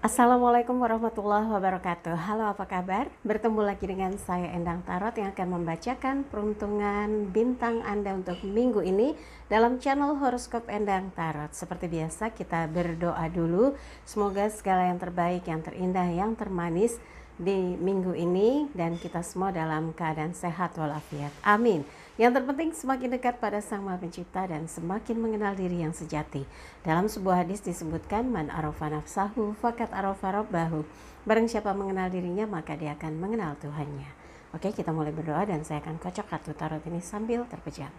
Assalamualaikum warahmatullahi wabarakatuh. Halo, apa kabar? Bertemu lagi dengan saya Endang Tarot yang akan membacakan peruntungan bintang Anda untuk minggu ini dalam channel Horoskop Endang Tarot. Seperti biasa kita berdoa dulu, semoga segala yang terbaik, yang terindah, yang termanis di minggu ini dan kita semua dalam keadaan sehat walafiat. Amin. Yang terpenting semakin dekat pada Sang Maha Pencipta dan semakin mengenal diri yang sejati. Dalam sebuah hadis disebutkan, man arafa nafsahu fakat arafa rabbahu. Barang siapa mengenal dirinya maka dia akan mengenal Tuhannya. Oke, kita mulai berdoa dan saya akan kocok kartu tarot ini sambil terpejam.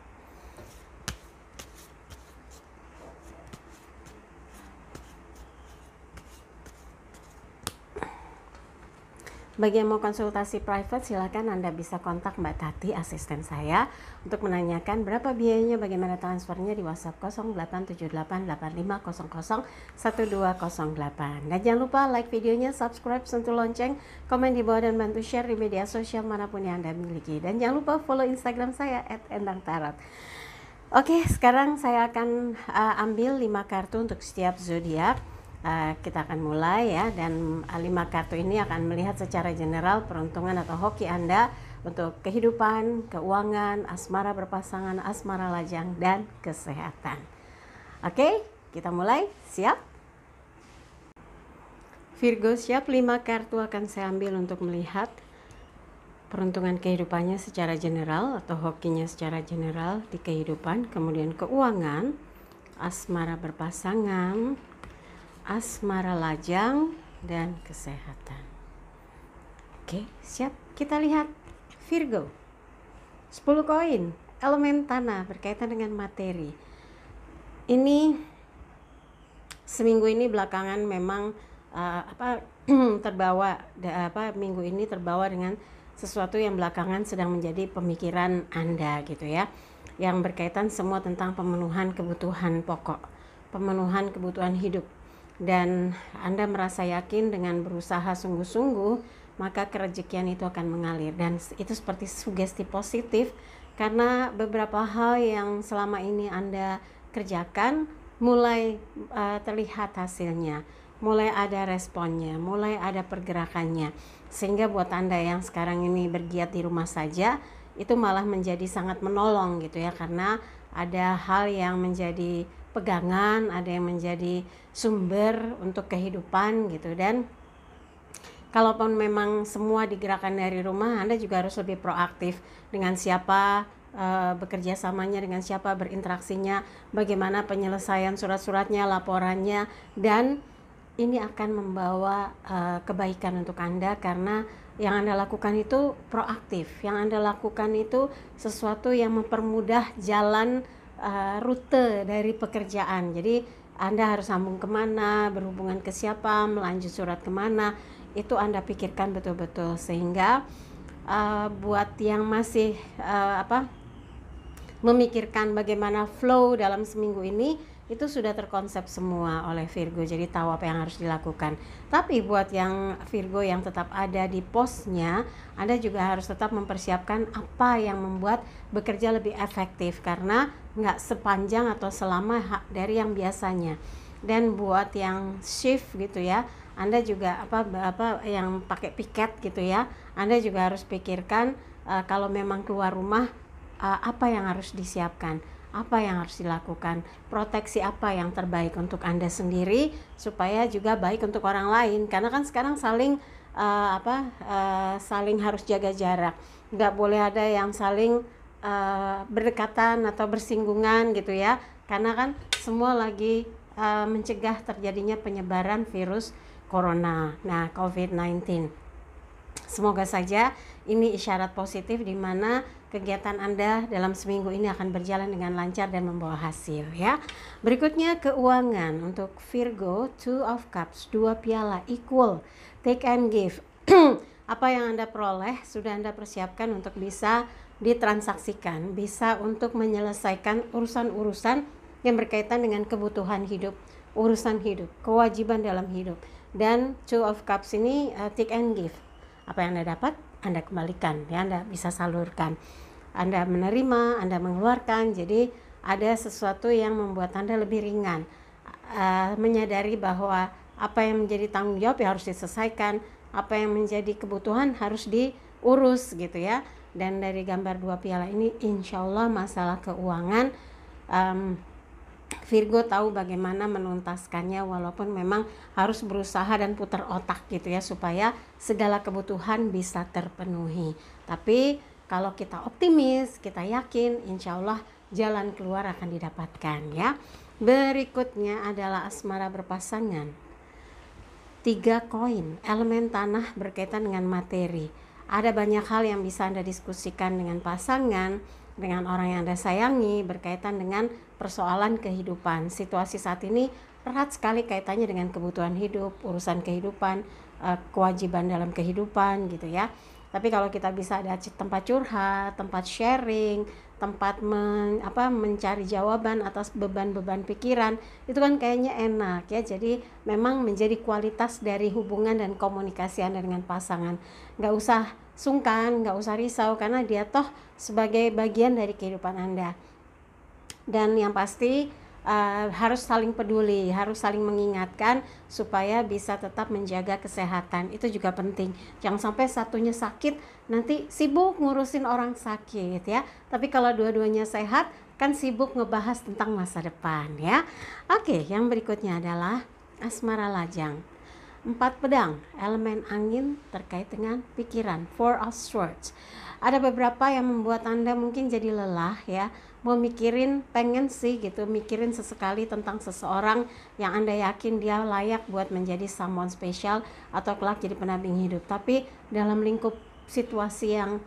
Bagi yang mau konsultasi private, silakan Anda bisa kontak Mbak Tati, asisten saya, untuk menanyakan berapa biayanya, bagaimana transfernya di WhatsApp 087885001208. Dan jangan lupa like videonya, subscribe, sentuh lonceng, komen di bawah dan bantu share di media sosial manapun yang Anda miliki. Dan jangan lupa follow Instagram saya @endangtarot. Oke, sekarang saya akan ambil 5 kartu untuk setiap zodiak. Kita akan mulai ya, dan 5 kartu ini akan melihat secara general peruntungan atau hoki Anda untuk kehidupan, keuangan, asmara berpasangan, asmara lajang, dan kesehatan. Oke, kita mulai. Siap? Virgo siap. 5 kartu akan saya ambil untuk melihat peruntungan kehidupannya secara general atau hokinya secara general di kehidupan, kemudian keuangan, asmara berpasangan, asmara lajang, dan kesehatan. Oke, siap. Kita lihat Virgo. 10 koin, elemen tanah berkaitan dengan materi. Ini seminggu ini belakangan memang terbawa minggu ini terbawa dengan sesuatu yang belakangan sedang menjadi pemikiran Anda gitu ya. Yang berkaitan semua tentang pemenuhan kebutuhan pokok, pemenuhan kebutuhan hidup. Dan Anda merasa yakin dengan berusaha sungguh-sungguh, maka kerezekian itu akan mengalir. Dan itu seperti sugesti positif, karena beberapa hal yang selama ini Anda kerjakan mulai terlihat hasilnya, mulai ada responnya, mulai ada pergerakannya. Sehingga buat Anda yang sekarang ini bergiat di rumah saja, itu malah menjadi sangat menolong gitu ya, karena ada hal yang menjadi pegangan, ada yang menjadi sumber untuk kehidupan gitu. Dan kalaupun memang semua digerakkan dari rumah, Anda juga harus lebih proaktif dengan siapa bekerja samanya, dengan siapa berinteraksinya, bagaimana penyelesaian surat-suratnya, laporannya, dan ini akan membawa kebaikan untuk Anda, karena yang Anda lakukan itu proaktif, yang Anda lakukan itu sesuatu yang mempermudah jalan rute dari pekerjaan. Jadi Anda harus sambung kemana, berhubungan ke siapa, melanjut surat kemana, itu Anda pikirkan betul-betul. Sehingga buat yang masih memikirkan bagaimana flow dalam seminggu ini, itu sudah terkonsep semua oleh Virgo, jadi tahu apa yang harus dilakukan. Tapi buat yang Virgo yang tetap ada di posnya, Anda juga harus tetap mempersiapkan apa yang membuat bekerja lebih efektif, karena nggak sepanjang atau selama dari yang biasanya. Dan buat yang shift gitu ya, Anda juga yang pakai piket gitu ya, Anda juga harus pikirkan kalau memang keluar rumah, apa yang harus disiapkan, apa yang harus dilakukan, proteksi apa yang terbaik untuk Anda sendiri supaya juga baik untuk orang lain. Karena kan sekarang saling harus jaga jarak, nggak boleh ada yang saling berdekatan atau bersinggungan gitu ya, karena kan semua lagi mencegah terjadinya penyebaran virus corona, COVID-19. Semoga saja ini isyarat positif di mana kegiatan Anda dalam seminggu ini akan berjalan dengan lancar dan membawa hasil ya. Berikutnya keuangan untuk Virgo, 2 of Cups, 2 piala, equal, take and give. Apa yang Anda peroleh sudah Anda persiapkan untuk bisa ditransaksikan, bisa untuk menyelesaikan urusan-urusan yang berkaitan dengan kebutuhan hidup, urusan hidup, kewajiban dalam hidup. Dan 2 of Cups ini take and give. Apa yang Anda dapat, Anda kembalikan ya, Anda bisa salurkan. Anda menerima, Anda mengeluarkan, jadi ada sesuatu yang membuat Anda lebih ringan, menyadari bahwa Apa yang menjadi tanggung jawab ya harus diselesaikan, apa yang menjadi kebutuhan harus diurus gitu ya. Dan dari gambar 2 piala ini insya Allah masalah keuangan Virgo tahu bagaimana menuntaskannya, walaupun memang harus berusaha dan putar otak gitu ya supaya segala kebutuhan bisa terpenuhi. Tapi kalau kita optimis, kita yakin insya Allah jalan keluar akan didapatkan ya. Berikutnya adalah asmara berpasangan. 3 koin, elemen tanah berkaitan dengan materi. Ada banyak hal yang bisa Anda diskusikan dengan pasangan, dengan orang yang Anda sayangi, berkaitan dengan persoalan kehidupan. Situasi saat ini erat sekali kaitannya dengan kebutuhan hidup, urusan kehidupan, kewajiban dalam kehidupan gitu ya. Tapi kalau kita bisa ada tempat curhat, tempat sharing, tempat mencari jawaban atas beban-beban pikiran, itu kan kayaknya enak ya. Jadi memang menjadi kualitas dari hubungan dan komunikasi Anda dengan pasangan. Nggak usah sungkan, nggak usah risau, karena dia toh sebagai bagian dari kehidupan Anda. Dan yang pasti harus saling peduli, harus saling mengingatkan supaya bisa tetap menjaga kesehatan. Itu juga penting. Jangan sampai satunya sakit, nanti sibuk ngurusin orang sakit ya. Tapi kalau dua-duanya sehat, kan sibuk ngebahas tentang masa depan ya. Oke, yang berikutnya adalah asmara lajang. 4 pedang, elemen angin terkait dengan pikiran, 4 of swords. Ada beberapa yang membuat Anda mungkin jadi lelah ya, mau mikirin, pengen sih gitu, mikirin sesekali tentang seseorang yang Anda yakin dia layak buat menjadi someone special atau kelak jadi pendamping hidup. Tapi dalam lingkup situasi yang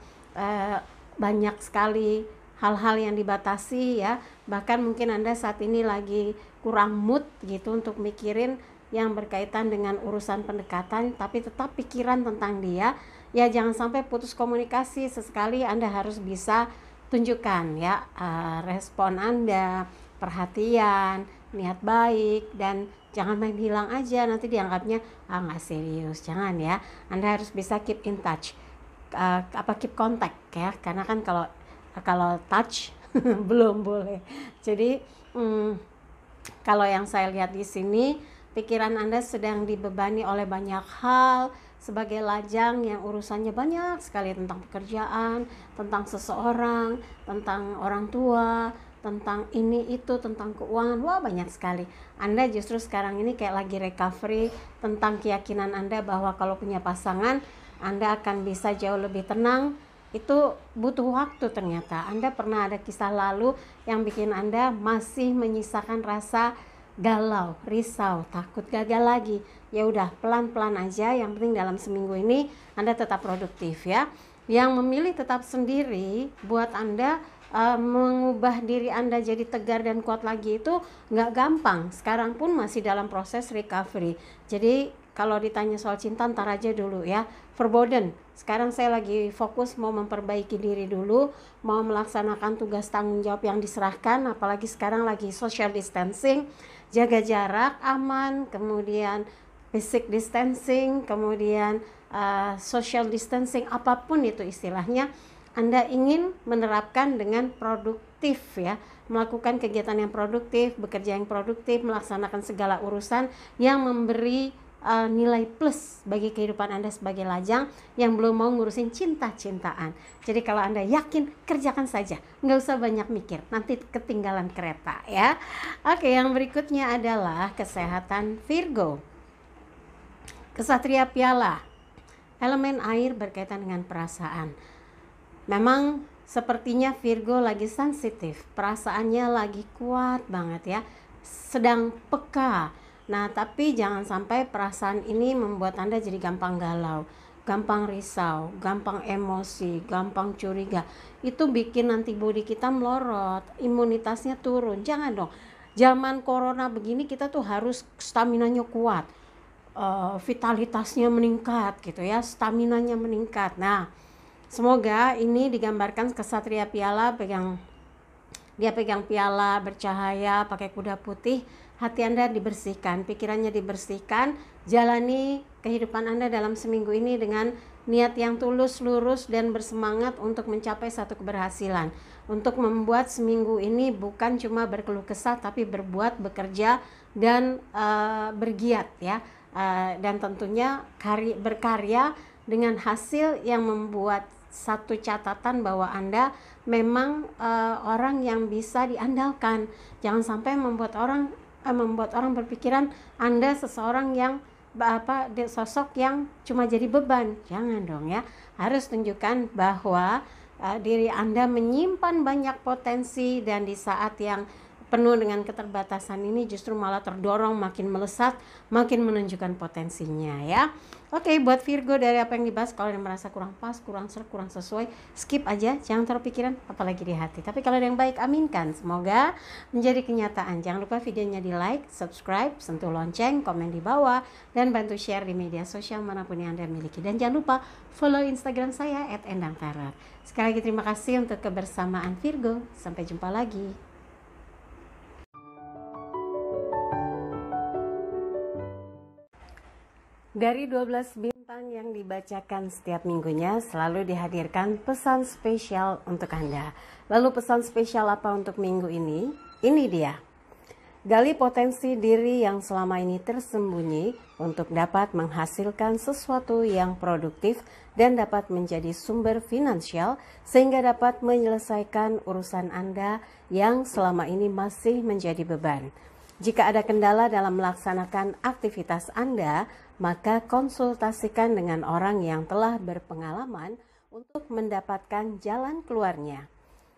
banyak sekali hal-hal yang dibatasi ya, bahkan mungkin Anda saat ini lagi kurang mood gitu untuk mikirin yang berkaitan dengan urusan pendekatan, tapi tetap pikiran tentang dia ya, jangan sampai putus komunikasi. Sesekali Anda harus bisa tunjukkan ya respon Anda, perhatian, niat baik, dan jangan main hilang aja, nanti dianggapnya nggak serius. Jangan ya, Anda harus bisa keep in touch, keep contact ya, karena kan kalau touch belum boleh. Jadi kalau yang saya lihat di sini, pikiran Anda sedang dibebani oleh banyak hal. Sebagai lajang yang urusannya banyak sekali, tentang pekerjaan, tentang seseorang, tentang orang tua, tentang ini itu, tentang keuangan, wah banyak sekali. Anda justru sekarang ini kayak lagi recovery tentang keyakinan Anda bahwa kalau punya pasangan Anda akan bisa jauh lebih tenang. Itu butuh waktu. Ternyata Anda pernah ada kisah lalu yang bikin Anda masih menyisakan rasa galau, risau, takut gagal lagi. Ya udah, pelan-pelan aja, yang penting dalam seminggu ini Anda tetap produktif ya. Yang memilih tetap sendiri buat Anda mengubah diri Anda jadi tegar dan kuat lagi itu nggak gampang. Sekarang pun masih dalam proses recovery. Jadi kalau ditanya soal cinta, ntar aja dulu ya, verboten. Sekarang saya lagi fokus mau memperbaiki diri dulu, mau melaksanakan tugas tanggung jawab yang diserahkan, apalagi sekarang lagi social distancing, jaga jarak aman, kemudian physical distancing, kemudian social distancing, apapun itu istilahnya, Anda ingin menerapkan dengan produktif ya, melakukan kegiatan yang produktif, bekerja yang produktif, melaksanakan segala urusan yang memberi nilai plus bagi kehidupan Anda sebagai lajang yang belum mau ngurusin cinta-cintaan. Jadi kalau Anda yakin, kerjakan saja, nggak usah banyak mikir, nanti ketinggalan kereta ya. Oke, yang berikutnya adalah kesehatan Virgo. Kesatria piala, elemen air berkaitan dengan perasaan. Memang sepertinya Virgo lagi sensitif, perasaannya lagi kuat banget ya, sedang peka. Nah, tapi jangan sampai perasaan ini membuat Anda jadi gampang galau, gampang risau, gampang emosi, gampang curiga. Itu bikin antibodi kita melorot, imunitasnya turun. Jangan dong. Zaman corona begini kita tuh harus staminanya kuat, vitalitasnya meningkat gitu ya, staminanya meningkat. Nah, semoga ini digambarkan kesatria piala, dia pegang piala bercahaya pakai kuda putih, hati Anda dibersihkan, pikirannya dibersihkan, jalani kehidupan Anda dalam seminggu ini dengan niat yang tulus, lurus, dan bersemangat untuk mencapai satu keberhasilan. Untuk membuat seminggu ini bukan cuma berkeluh kesah, tapi berbuat, bekerja, dan bergiat ya. dan tentunya berkarya dengan hasil yang membuat satu catatan bahwa Anda memang orang yang bisa diandalkan. Jangan sampai membuat orang berpikiran Anda seseorang yang sosok yang cuma jadi beban. Jangan dong ya. Harus tunjukkan bahwa diri Anda menyimpan banyak potensi, dan di saat yang penuh dengan keterbatasan ini justru malah terdorong makin melesat, makin menunjukkan potensinya ya. Oke, buat Virgo, dari apa yang dibahas, kalau yang merasa kurang pas, kurang sesuai, skip aja, jangan terlalu pikiran, apalagi di hati. Tapi kalau ada yang baik, aminkan, semoga menjadi kenyataan. Jangan lupa videonya di like, subscribe, sentuh lonceng, komen di bawah, dan bantu share di media sosial manapun yang Anda miliki. Dan jangan lupa follow Instagram saya @endangtarot. Sekali lagi terima kasih untuk kebersamaan Virgo, sampai jumpa lagi. Dari 12 bintang yang dibacakan setiap minggunya selalu dihadirkan pesan spesial untuk Anda. Lalu pesan spesial apa untuk minggu ini? Ini dia. Gali potensi diri yang selama ini tersembunyi untuk dapat menghasilkan sesuatu yang produktif dan dapat menjadi sumber finansial sehingga dapat menyelesaikan urusan Anda yang selama ini masih menjadi beban. Jika ada kendala dalam melaksanakan aktivitas Anda, maka konsultasikan dengan orang yang telah berpengalaman untuk mendapatkan jalan keluarnya.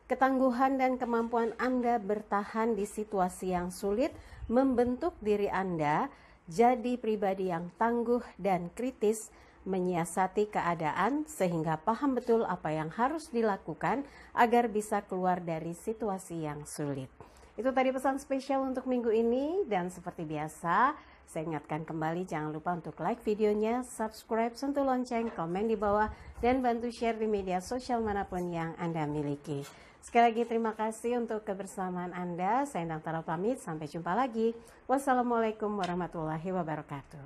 Ketangguhan dan kemampuan Anda bertahan di situasi yang sulit membentuk diri Anda jadi pribadi yang tangguh dan kritis, menyiasati keadaan sehingga paham betul apa yang harus dilakukan agar bisa keluar dari situasi yang sulit. Itu tadi pesan spesial untuk minggu ini, dan seperti biasa saya ingatkan kembali, jangan lupa untuk like videonya, subscribe, sentuh lonceng, komen di bawah, dan bantu share di media sosial manapun yang Anda miliki. Sekali lagi terima kasih untuk kebersamaan Anda. Saya Endang Tarot pamit, sampai jumpa lagi. Wassalamualaikum warahmatullahi wabarakatuh.